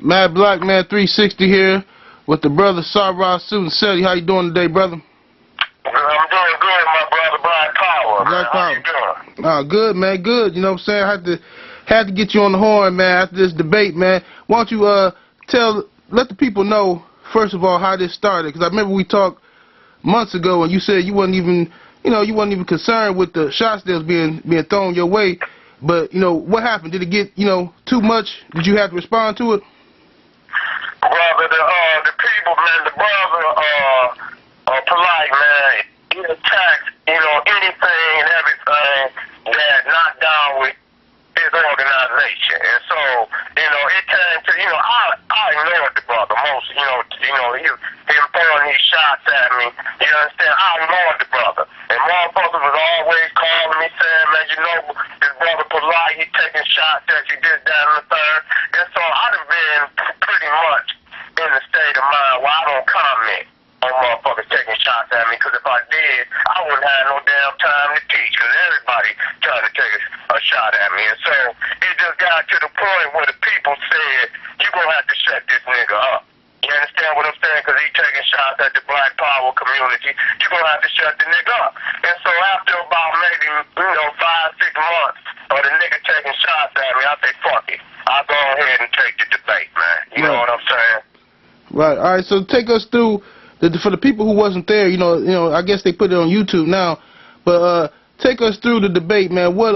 Mad Black Man 360 here with the brother Suit and Seti. How you doing today, brother? I'm doing good, my brother. Black Power. Black How Power. you doing? Good, man. Good. You know what I'm saying? I had to get you on the horn, man, after this debate, man. Why don't you let the people know, first of all, how this started? Because I remember we talked months ago and you said you wasn't even concerned with the shots that was being thrown your way. But, what happened? Did it get, too much? Did you have to respond to it? Brother, the people, man, the brother, Polight, man, he attacked, anything and everything that knocked down with his organization. And so, it came to, I ignored the brother most, him throwing these shots at me, you understand? I ignored the brother. And motherfuckers was always calling me saying, man, this brother Polight, he taking shots at you, this, that, and the third. And so I'd have been pretty much in the state of mind where I don't comment on motherfuckers taking shots at me, because if I did, I wouldn't have no damn time to teach, because everybody trying to take a shot at me. And so it just got to the point where the people said, you going to have to shut this nigga up. You understand what I'm saying? Because he taking shots at the Black Power community. You going to have to shut the nigga up. And so after about maybe, 5, 6 months of the nigga taking shots at me, I say, fuck it. I'll go ahead and take the debate, man. You know what I'm saying? Right. All right. So take us through, for the people who wasn't there, I guess they put it on YouTube now, but take us through the debate, man. What,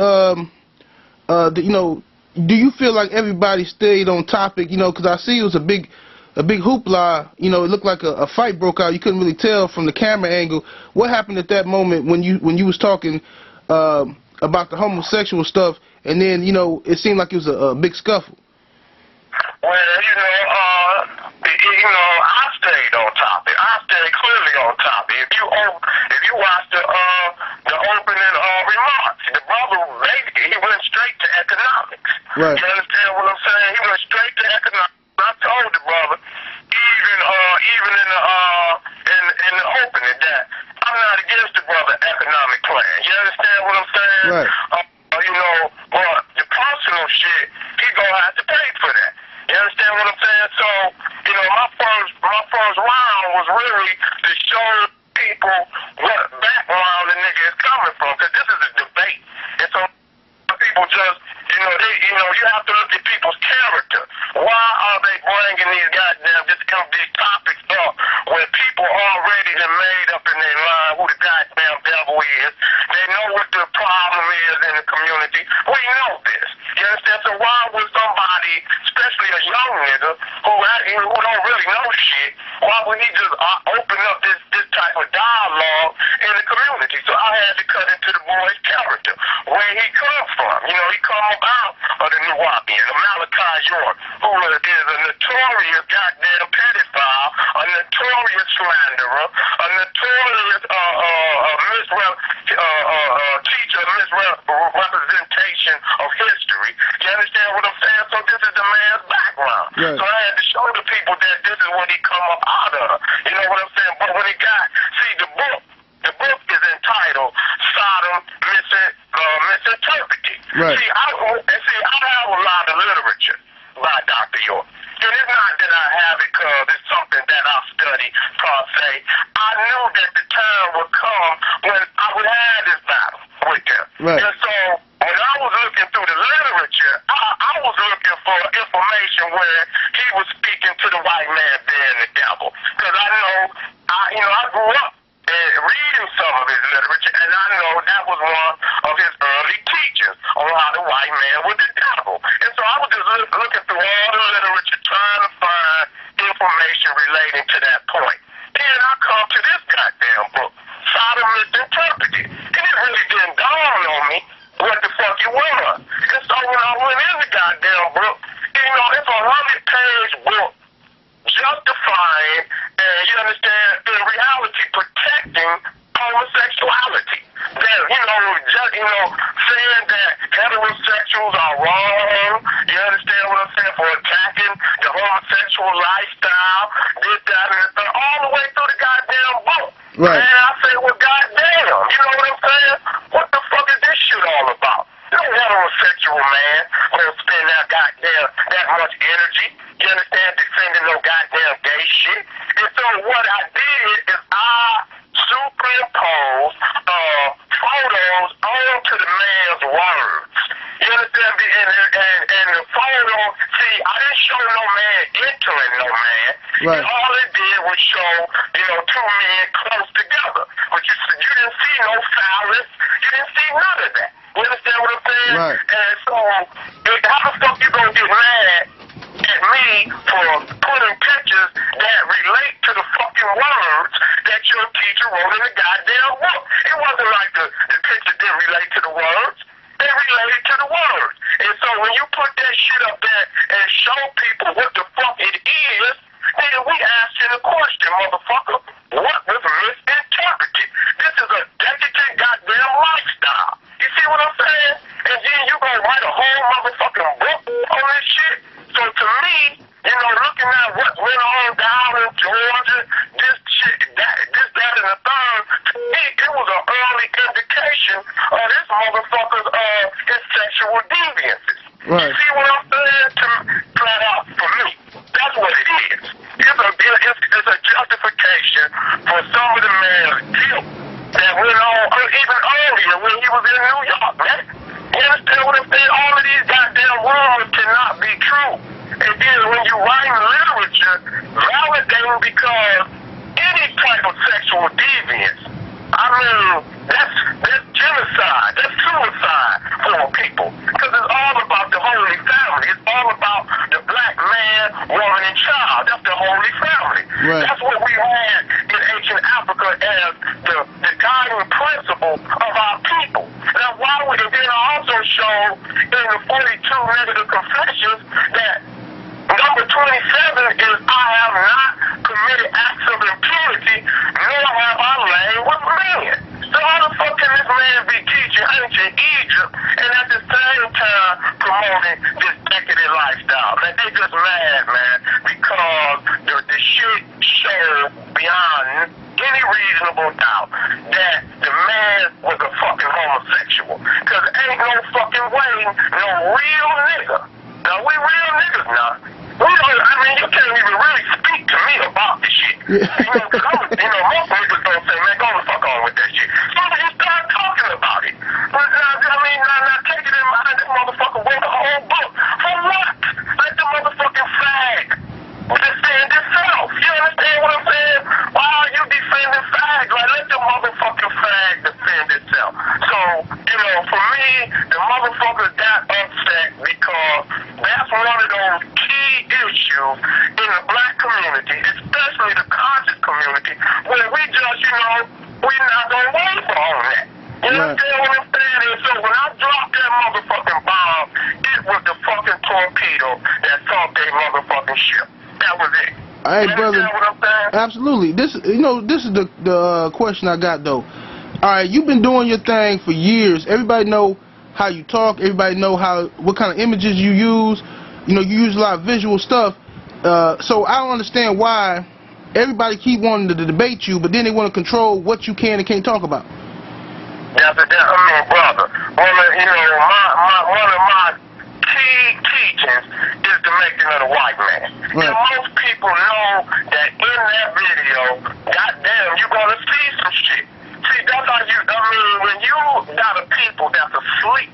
do you feel like everybody stayed on topic? Because I see it was a big hoopla. It looked like a fight broke out. You couldn't really tell from the camera angle. What happened at that moment when you was talking about the homosexual stuff, and then it seemed like it was a big scuffle? Well, I stayed on topic. I stayed clearly on topic. If you watch the opening remarks, the brother basically he went straight to economics. Right. You understand what I'm saying? He went straight to economics. I told the brother, even in the opening, that I'm not against the brother economic plan. You understand what I'm saying? Right. But the personal shit, he gonna have to pay for that. You understand what I'm saying? So, my first round was really to show people what background the nigga is coming from, because this is a debate. And so people just, you have to look at people's character. Why are they bringing these these topics up when people already have made up in their mind who the goddamn devil is? They know what the problem is in the community. We know this. You understand? So why would somebody, especially a young nigga who don't really know shit, why would he just open up this type of dialogue in the community? So I had to cut into the boy's character, where he come from. He come out of the Nuwaubian, the Malachi Z, who is a notorious goddamn pedophile, a notorious slanderer, a notorious teacher of misrepresentation of history. You understand what I'm saying? So this is the man's background. Right. So I had to show the people that this is what he come up out of. You know what I'm saying? But when the book is entitled Sodom Misinterpreted. Right. See, I have a lot of literature by Dr. York. And it's not that I have it because it's something that I study per se. I knew that the time would come when I would have this battle with them. Right. And so when I was looking through the literature, I was looking for information where he was speaking to the white man being the devil. Because I grew up reading some of his literature, and I know that was one of his early teachings on how the white man was the devil. And so I was just looking through all the literature, trying to find information relating to that point. Then I come to this goddamn book, Sodom Misinterpreted. And it really didn't dawn on me what the fuck it was. And so when I went in the goddamn book, it's a 100-page book justifying and, you understand, in reality protecting homosexuality. That, saying that heterosexuals are wrong, you understand what I'm saying, for attacking the homosexual lifestyle, this, that, and the third, all the way through the goddamn book. Right. And I say, well, goddamn, you know what I'm saying? What the fuck is this shit all about? No heterosexual man gonna spend that much energy, you understand, defending no goddamn gay shit. And so what I did is I superimposed photos onto the man's words. You understand me? And the photo, see, I didn't show no man entering no man. Right. And all it did was show, two men close together. But you didn't see no phallus. You didn't see none of that. You understand what I'm saying? Right. And so, how the fuck you gonna get mad at me for putting pictures that relate to the fucking words that your teacher wrote in the goddamn book? It wasn't like the picture didn't relate to the words. They related to the words. And so when you put that shit up there and show people what the fuck it is, then we ask you the question, motherfucker, what was misinterpreted? This is a decadent goddamn lifestyle. You see what I'm saying? And then you gonna write a whole motherfucking book on this shit? So to me, looking at what went on down in Georgia, this shit, that, and the third, to me, it was an early indication of this motherfucker's his sexual deviances. Right. You see what I'm saying? To flat out for me. That's what it is. It's a justification for some of the man's guilt that went on even earlier when he was in New York, man. You understand what I'm saying? All of these goddamn rumors cannot be true. And then when you write literature, validating because any type of sexual deviance, I mean, that's genocide, that's suicide for people. Because it's all about the Holy Family. It's all about the black man, woman, and child. That's the Holy Family. Right. That's what we had in ancient Africa as the guiding principle of our people. Now, why would it then also show in the 42 negative confessions that number 27 is I have not committed acts of impurity, nor have I lain with men. So how the fuck can this man be teaching ancient Egypt and at the same time promoting this decadent lifestyle? Man, they just mad, man, because the shit shows beyond any reasonable doubt that the man was a fucking homosexual. Because ain't no fucking way no real nigga. Now, we real niggas now. You can't even really speak to me about this shit. Yeah. Most niggas don't say, man, go the fuck on with that shit. So you start talking about it. But, now take it in mind, this motherfucker wrote a whole book. For what? Let the motherfucking fag defend itself. You understand what I'm saying? Why are you defending fags? Like, let the motherfucking fag defend itself. So, for me, the motherfucker got upset because that's one of those key issues in the black community, especially the conscious community, where we just, we're not going to waver on that. You understand what I'm saying? And so when I dropped that motherfucking bomb, it was the fucking torpedo that sunk their motherfucking ship. That was it. Hey, you brother. Understand what I'm saying? Absolutely. This is the question I got though. All right, you've been doing your thing for years. Everybody know how you talk. Everybody know what kind of images you use. You use a lot of visual stuff. So I don't understand why everybody keep wanting to debate you, but then they want to control what you can and can't talk about. Brother, one of my key teachings is the making of the white man. Right. And most people know that in that video, goddamn, you're going to see some shit. See, that's how when you got a people that's asleep,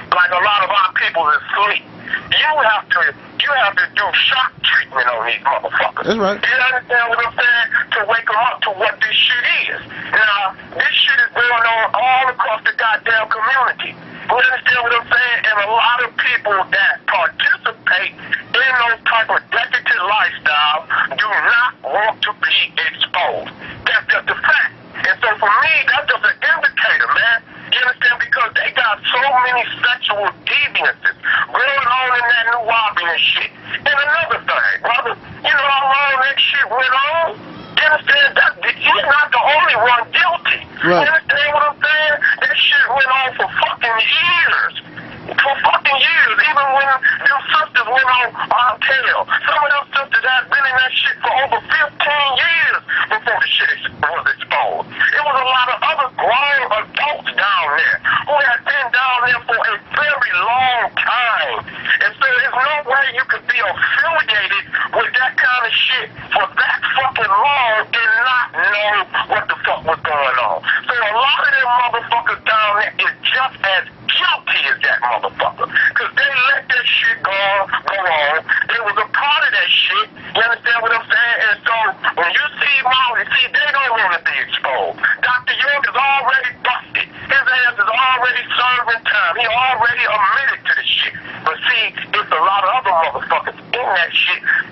like a lot of our people is asleep, you have to do shock treatment on these motherfuckers. That's right. You understand what I'm saying? To wake them up to what this shit is. Now, this shit is going on all across the goddamn community. You understand what I'm saying? And a lot of people that participate in those type of decadent lifestyles do not want to be exposed. That's just a fact. And so for me, that's just an indicator, man. You understand? Because they got so many sexual deviances going on in that Nuwaubian shit. And another thing, brother, how long that shit went on? You understand? He's not the only one guilty. Right. You understand what I'm saying? That shit went on for fucking years. For fucking years. Even when them sisters went on Montel. Some of them sisters had been in that shit for over 15 years before the shit was exposed. It was a lot of other grown adults down there who had been down there for a very long time. And so there's no way you could be affiliated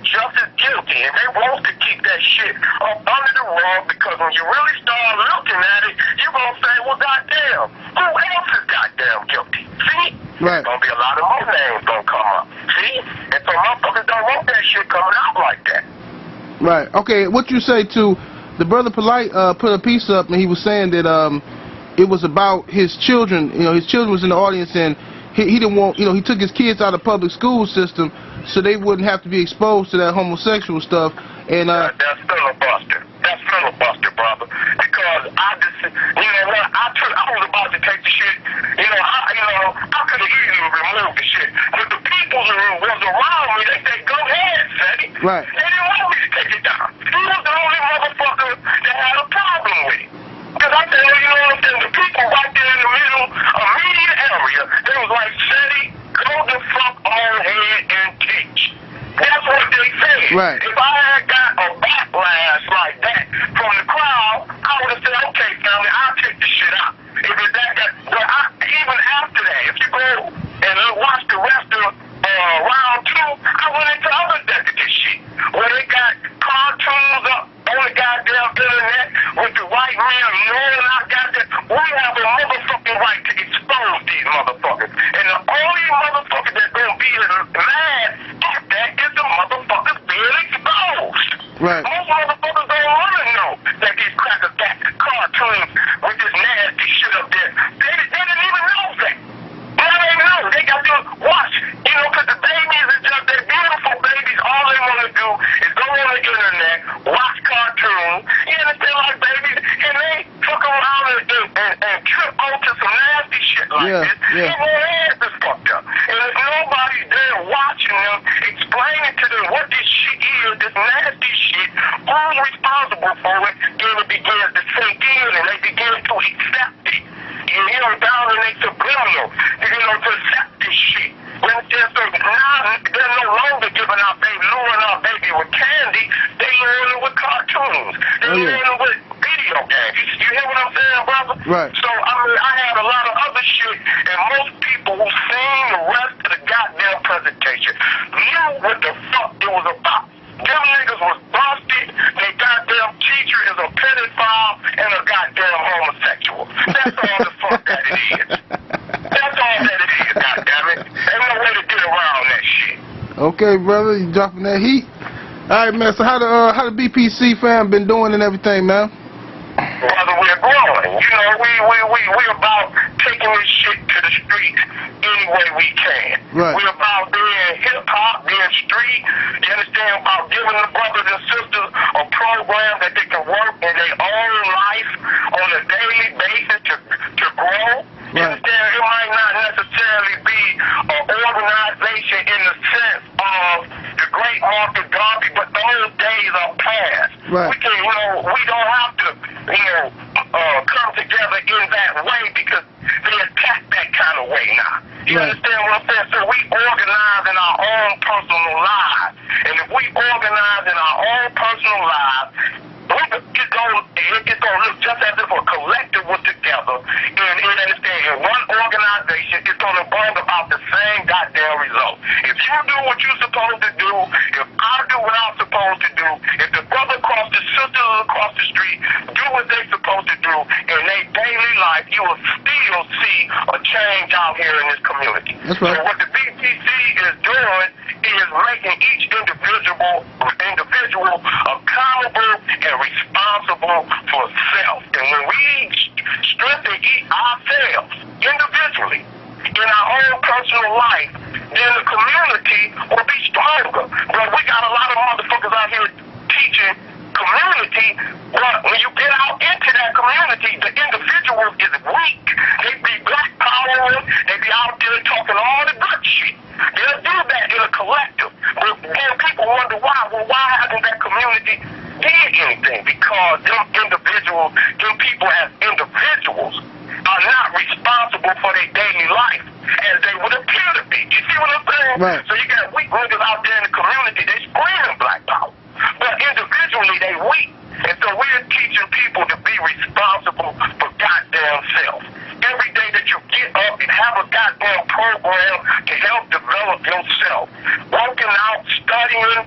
just as guilty, and they want to keep that shit up under the rug, because when you really start looking at it, you're going to say, well, goddamn, who else is goddamn guilty? See? Right. There's going to be a lot of more names going to come up. See? And so motherfuckers don't want that shit coming out like that. Right. Okay, what you say to the brother Polight put a piece up, and he was saying that it was about his children. You know, his children was in the audience, and he didn't want, you know, he took his kids out of the public school system so they wouldn't have to be exposed to that homosexual stuff. And that's filibuster. That's filibuster, brother. Because I just, you know what? I was about to take the shit. You know, I could have easily removed the shit, but the people who was around me, they said, "Go ahead, Seti." Right. They didn't want me to take it down. He was the only motherfucker that had a problem with it. Because I said, well, you know what I'm saying? The people right there in the middle, immediate area, they was like, "Seti, go the fuck on ahead and teach." That's what they said. Right. If I had got a backlash like that from the crowd, I would have said, "Okay, family, I'll take the shit out." If it's that guy, but even after that, if you go and watch the rest of round two, I went into other decadent shit where they got cartoons up on the goddamn internet with the white man knowing I got that. We have a motherfucking right to expose these motherfuckers, and the only motherfucker that's gonna be mad at that is the motherfuckers being exposed. Right. Most motherfuckers don't want to know that these crackers got cartoons with this nasty shit up there. They didn't even know that. Now they know. They got to watch. You know, because the babies are just, they're beautiful babies. All they want to do is go on the internet, watch cartoons. You understand, like babies, and they fuck around and trip onto some nasty shit like this. Yeah. And their ass is fucked up. And if nobody's there watching them, explaining to them what this shit is, this nasty shit, who's responsible for it, then it begins to sink in and they begin to accept it. You know, down in their subliminal, you know, to accept this shit. When they're so now, they're no longer giving out baby, luring our baby with candy, they luring it with cartoons. They're luring it with video games. You hear what I'm saying, brother? Right. So, I mean, I had a lot of other shit, and most people who seen the rest of the goddamn presentation knew what the fuck it was about. Them niggas was busted, their goddamn teacher is a pedophile and a goddamn homosexual. That's all the fuck that it is. That's all that it is, goddammit. Ain't no way to get around that shit. Okay, brother, you dropping that heat. All right, man. So how the BPC fam been doing and everything, man? Brother, we're growing. You know, we about taking this shit to the streets any way we can. Right. We're about being hip-hop, being street. You understand? About giving the brothers and sisters a program that they can work in their own life on a daily basis to grow. You Right. understand? It might not necessarily be an organization in the sense of the great Marcus Garvey, but those days are past. Right. We can, you know, we don't have to, you know, come together in that way because they attack that kind of way now. You Right. understand what I'm saying? So we organize in our own personal lives. And if we organize in our own personal lives, it's gonna look just as if a collective was together and understand in one organization, it's gonna bring about the same goddamn result. If you do what you're supposed to do, if I do what I'm supposed to do, if the brother across the sisters across the street do what they're supposed to do in their daily life, you will still see a change out here in this community. That's right. So what the BPC is doing is making each individual accountable and responsible for self. And when we strengthen ourselves individually in our own personal life, then the community will be stronger. But we got a lot of motherfuckers out here teaching community, but when you get out into that community, the individual is weak. They be black powering, they be out there talking all the good shit. They'll do that in a collective. But then people wonder why. Well, why hasn't that community did anything? Because them individuals, them people as individuals are not responsible for their daily life as they would appear to be. You see what I'm saying? Right. So you got weak niggas out there in the community, they screaming black power. But individually, they weak. And so we're teaching people to be responsible for goddamn self. Every day that you get up and have a goddamn program to help develop yourself. Working out, studying,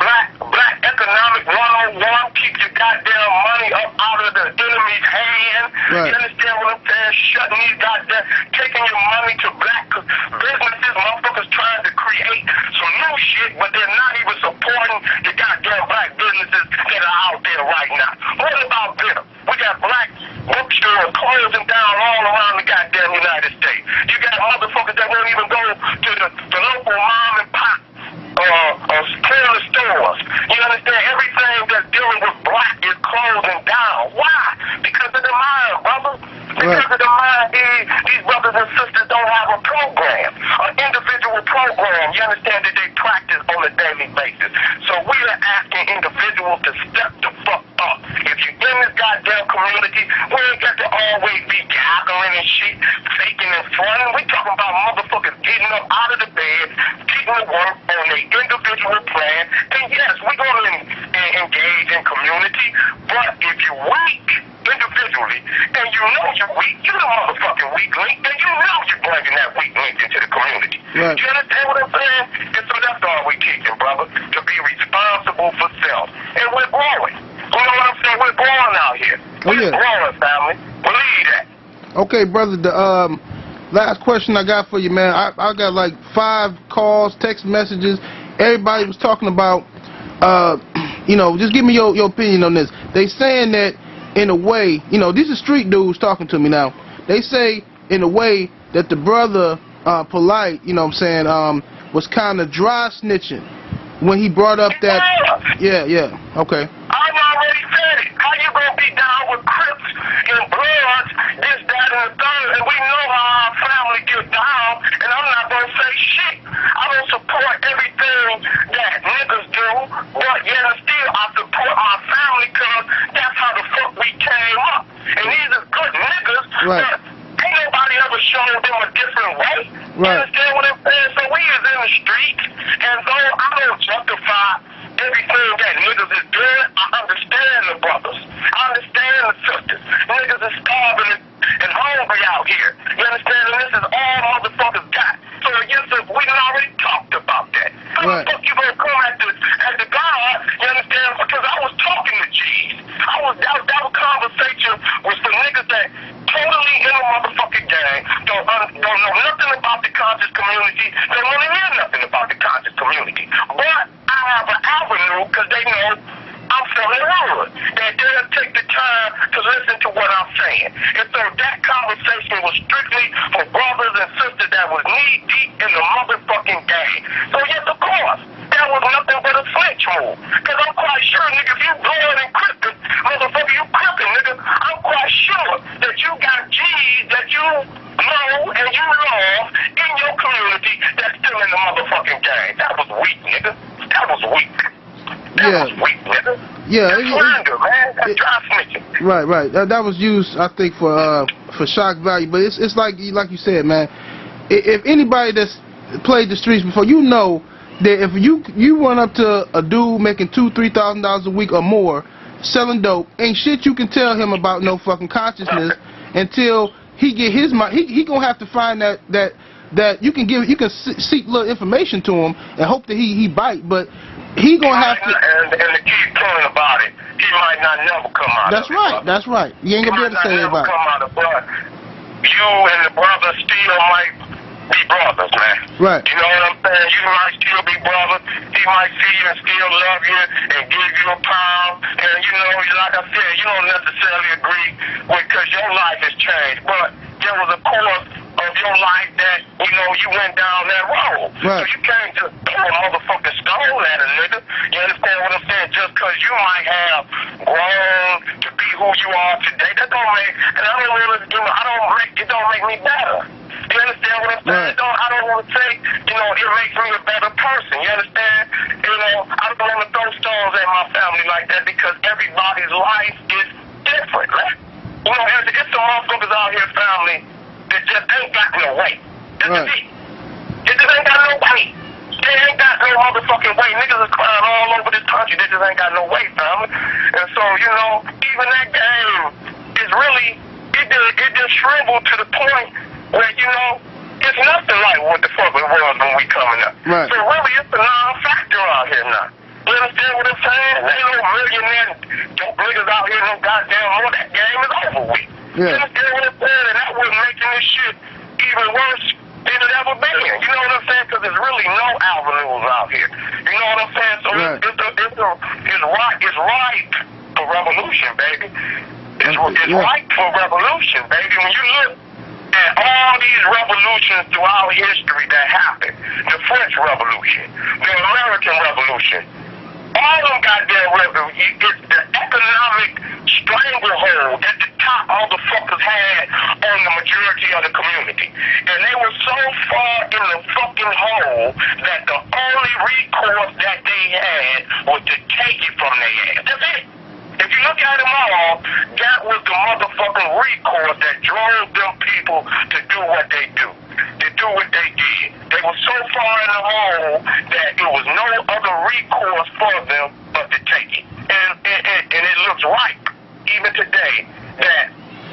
black economic 101, keep your goddamn money up out of the enemy's hand. Right. You understand what I'm saying? Shutting these goddamn, taking your money to black businesses. Motherfuckers trying to create some new shit, but they're not even supporting the goddamn black businesses that are out there right now. What about them? We got black bookstores closing down all around the goddamn United States. You got motherfuckers that won't even go to the local mom and pop corner stores. You understand? Everything that's dealing with black is closing down. Why? Because of the mind, brother. Because of the mind, these brothers and sisters don't have a program, an individual program. You understand that they practice on a daily basis. So we are asking individuals to step the fuck up. If you're in this goddamn community, we ain't got to always be gathering and shit, faking and fronting. We talking about motherfuckers getting up out of the bed, getting to work on their individual plan. And yes, we're going to engage in community, but if you're weak individually, and you know you're weak, you're the motherfucking weak link, and you know you're bringing that weak link into the community. Right. You understand what I'm saying? And so that's all we teaching, brother, to be responsible for self. And we're growing. You know what I'm saying? We're growing out here. We're growing, family. Believe that. Okay, brother, the last question I got for you, man. I got like 5 calls, text messages. Everybody was talking about, you know, just give me your opinion on this. They saying that in a way, you know, these are street dudes talking to me now. They say in a way that the brother Polight, you know what I'm saying, was kind of dry snitching when he brought up that. Yeah, okay. I've already said it. How you gonna be down with Crips and Bloods, this, that, and the third, and we know how our family get down, and I'm not gonna say shit. I don't support everything that niggas do, but yet still I support my family because that's how the fuck we came up. And these are good niggas, right. But ain't nobody ever showed them a different way. Right. You understand what I'm saying? So we is in the streets, and though I don't justify everything that niggas is doing, I understand the brothers. I understand the sisters. Niggas is starving and hungry out here. You understand? And this is all motherfuckers got. So yes, we done already talked about that. How the fuck you gonna come at the God, you understand? Because I was talking to G's. That conversation was for niggas that totally in the motherfucking gang, don't know nothing about the conscious community, don't want to hear nothing about the conscious community. But I have an avenue because they know I'm from the hood. That they'll take the time to listen to what I'm saying. And so that conversation was strictly for brothers and sisters that was knee deep in the motherfucking gang. So yes, of course, that was nothing but a snitch move. Because I'm quite sure, nigga, if you blowing and crippin', motherfucker, you crippin', nigga, I'm quite sure that you got G's that you know and you love in your community that's still in the motherfucking gang. That was weak, nigga. That was weak. That was weak, nigga. Yeah, that's slander, man. That's dry snitching. Right. That was used, I think, for shock value. But it's like you said, man. If anybody that's played the streets before, you know that if you run up to a dude making $2,000-$3,000 a week or more, selling dope, ain't shit you can tell him about no fucking consciousness until he get his mind. He gonna have to find that you can seek little information to him and hope that he bite, but he gonna have to. And the key point about it, he might not never come out. That's right. You ain't gonna be able to say about it. Come out of blood. You and the brother still might be brothers, man. Right. You know what I'm saying? You might still be brothers. He might see you and still love you and give you a pound. And you know, like I said, you don't necessarily agree with because your life has changed, but there was a course of your life that, you know, you went down that road. Right. So you can't just throw a motherfucking stone at a nigga. You understand what I'm saying? Just because you might have grown to be who you are today, that don't make, and I don't really, it don't make me better. You understand what I'm saying? Right. I don't want to say, you know, it makes me a better person. You understand? You know, I don't want to throw stones at my family like that because everybody's life is different, man. You know, it's some motherfuckers out here, family, that just ain't got no way. That's it. They just ain't got no way. They ain't got no motherfucking way. Niggas is crying all over this country. They just ain't got no way, family. And so, you know, even that game is really, it just shriveled to the point where, you know, it's nothing like what the fuck it was when we coming up. Right. So really, it's a non-factor out here now. You understand what I'm saying? There ain't no millionaire dope niggas out here no goddamn more. That game is over with. Yeah. You understand what I'm saying? And that was making this shit even worse than it ever been. You know what I'm saying? Because there's really no avenues out here. You know what I'm saying? So right. it's ripe for revolution, baby. It's ripe for revolution, baby. When you look at all these revolutions throughout history that happened, the French Revolution, the American Revolution, all them goddamn revolutions, it's the economic stranglehold that the top motherfuckers had on the majority of the community. And they were so far in the fucking hole that the only recourse that they had was to take it from their ass. That's it. If you look at them all, that was the motherfucking recourse that drove them people to do what they do, to do what they did. They were so far in the hole that it was no other recourse for them but to take it. And it looks right, even today,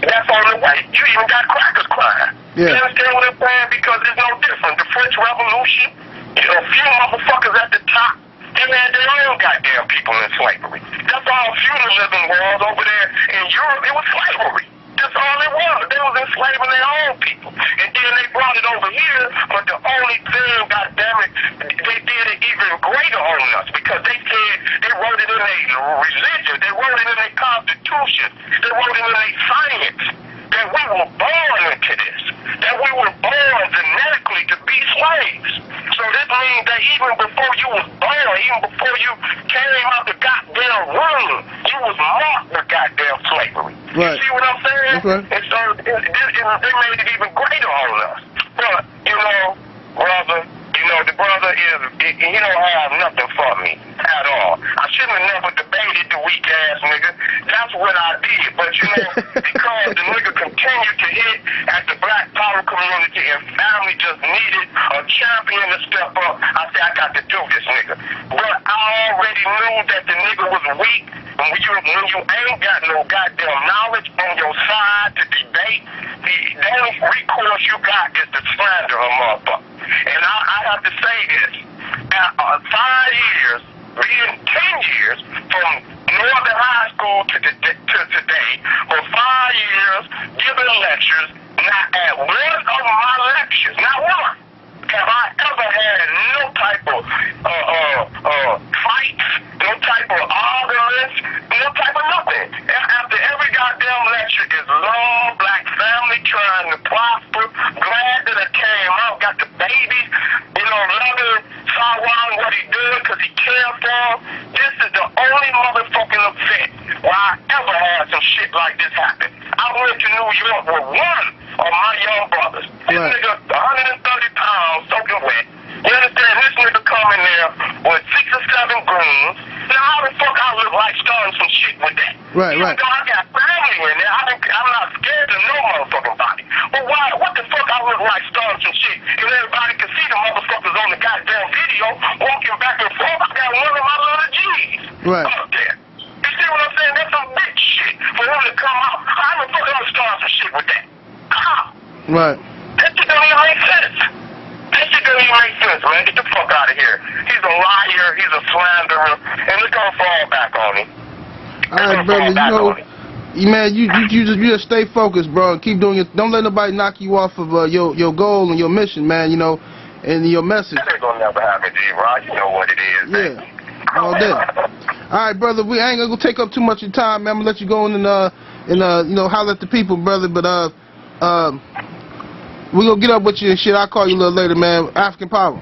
that's on the way. You even got crackers crying. Yeah. You understand what I'm saying? Because it's no different. The French Revolution, a few motherfuckers at the top, they had their own goddamn people in slavery. That's all feudalism was over there in Europe. It was slavery. That's all it was. They was enslaving their own people. And then they brought it over here, but the only thing, goddammit, they did it even greater on us because they said they wrote it in their religion, they wrote it in their constitution, they wrote it in their science, that we were born into this, that we were born genetically to be slaves. So this means that even before you was born, even before you came out the goddamn womb, you was marked with goddamn slavery. Right. You see what I'm saying? That's right. And so they made it even greater on us. But, you know, brother, you know, the brother he don't have nothing for me at all. I shouldn't have never debated the weak ass nigga. That's what I did. But, you know, because the nigga continued to hit at the black power community and family just needed a champion to step up, I said, I got to do this nigga. But I already knew that the nigga was weak. When you ain't got no goddamn knowledge on your side to debate, the only recourse you got is to slander a motherfucker. And I have to say this, 5 years, being 10 years from Northern High School to today, for 5 years, giving lectures, not at one of my lectures, not one, have I ever had no type of fights, no type of arguments, no type of nothing. After every goddamn lecture is love, black family trying to prosper, glad that I came out, got the babies, you know, loving Sawan what he doing because he cares for him. This is the only motherfucking event where I ever had some shit like this happen. I went to New York with one of my young brothers. This nigga, 130 pounds, soaking wet. You understand? This nigga come in there with 6 or 7 goons. Now, how the fuck I look like starting some shit with that? Right. Even though I got family in there, I'm not scared of no motherfucking body. But why? What the fuck I look like starting some shit? And everybody can see the motherfuckers on the goddamn video walking back and forth. I got one of my little G's up there. You see what I'm saying? That's some bitch shit for him to come out. How the fuck I'm gonna start some shit with that? How? Right. That shit don't even make sense. That shit don't even make sense, man. Get the fuck out of here. He's a liar. He's a slanderer. And it's gonna fall back on him. All right, brother. Man, you just stay focused, bro. Keep doing it. Don't let nobody knock you off of your goal and your mission, man. You know, and your message. That ain't gonna never happen, G-Rod. You know what it is, man. Yeah. All day. All right, brother. We ain't gonna take up too much of your time, man. I'm gonna let you go in and you know, holler at the people, brother. But we gonna get up with you and shit. I'll call you a little later, man. African Power.